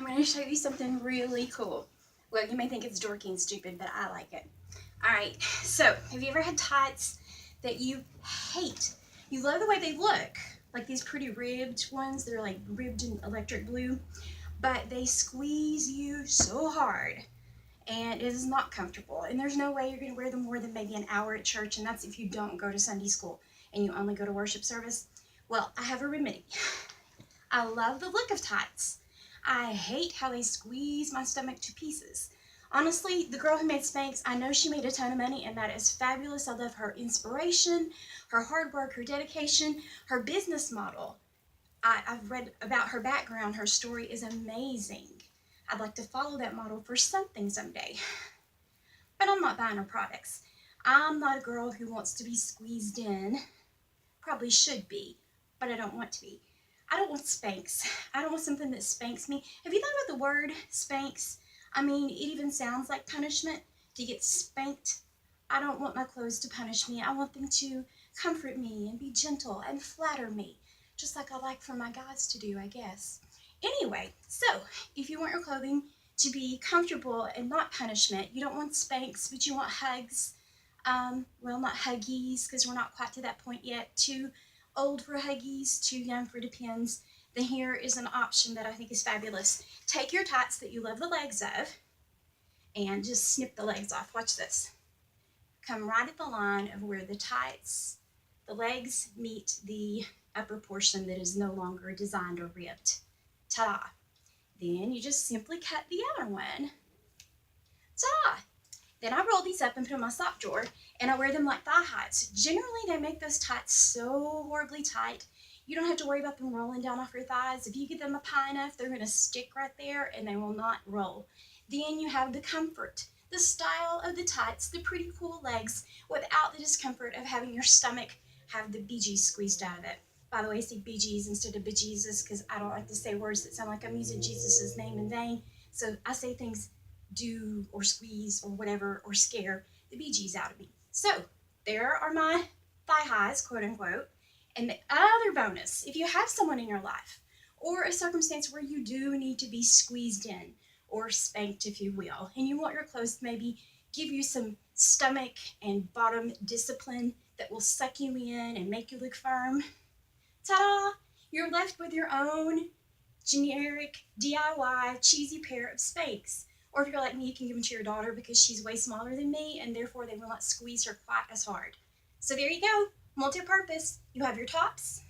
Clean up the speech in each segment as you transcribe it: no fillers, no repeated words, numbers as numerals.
I'm going to show you something really cool. Well, you may think it's dorky and stupid, but I like it. Alright, so have you ever had tights that you hate? You love the way they look, like these pretty ribbed ones. They're like ribbed in electric blue, but they squeeze you so hard and it is not comfortable. And there's no way you're going to wear them more than maybe an hour at church, and that's if you don't go to Sunday school and you only go to worship service. Well, I have a remedy. I love the look of tights. I hate how they squeeze my stomach to pieces. Honestly, the girl who made Spanx, I know she made a ton of money, and that is fabulous. I love her inspiration, her hard work, her dedication, her business model. I've read about her background. Her story is amazing. I'd like to follow that model for something someday. But I'm not buying her products. I'm not a girl who wants to be squeezed in. Probably should be, but I don't want to be. I don't want Spanx. I don't want something that spanks me. Have you thought about the word Spanx? I mean, it even sounds like punishment to get spanked. I don't want my clothes to punish me. I want them to comfort me and be gentle and flatter me, just like I like for my guys to do, I guess. Anyway, so if you want your clothing to be comfortable and not punishment, you don't want Spanx, but you want hugs. Well, not Huggies, because we're not quite to that point yet. Too old for Huggies, too young for Depends. Then here is an option that I think is fabulous. Take your tights that you love the legs of and just snip the legs off. Watch this. Come right at the line of where the tights, the legs meet the upper portion that is no longer designed or ribbed. Ta-da! Then you just simply cut the other one. Ta-da! Then I roll these up and put in my sock drawer, and I wear them like thigh highs. Generally, they make those tights so horribly tight, you don't have to worry about them rolling down off your thighs. If you get them up high enough, they're going to stick right there, and they will not roll. Then you have the comfort, the style of the tights, the pretty cool legs, without the discomfort of having your stomach have the Bee Gees squeezed out of it. By the way, I say Bee Gees instead of bejesus because I don't like to say words that sound like I'm using Jesus' name in vain. So I say things do or squeeze or whatever or scare the Bee Gees out of me. So there are my thigh highs, quote unquote. And the other bonus, if you have someone in your life or a circumstance where you do need to be squeezed in or spanked, if you will, and you want your clothes to maybe give you some stomach and bottom discipline that will suck you in and make you look firm, ta-da! You're left with your own generic DIY cheesy pair of Spanx. Or if you're like me, you can give them to your daughter because she's way smaller than me and therefore they will not squeeze her quite as hard. So there you go, multi-purpose. You have your tops,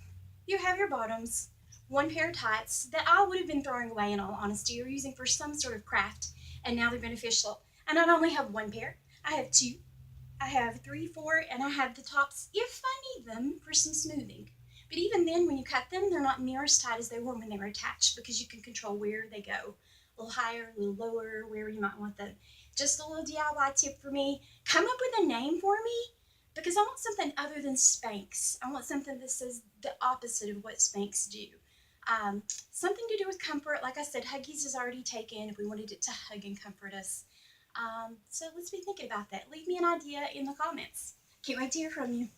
you have your bottoms, one pair of tights that I would have been throwing away in all honesty or using for some sort of craft, and now they're beneficial. I not only have one pair, I have two, I have three, four, and I have the tops if I need them for some smoothing. But even then, when you cut them, they're not near as tight as they were when they were attached because you can control where they go. A little higher, a little lower, wherever you might want them. Just a little DIY tip for me. Come up with a name for me because I want something other than Spanx. I want something that says the opposite of what Spanx do. Something to do with comfort. Like I said, Huggies is already taken if we wanted it to hug and comfort us. So let's be thinking about that. Leave me an idea in the comments. Can't wait to hear from you.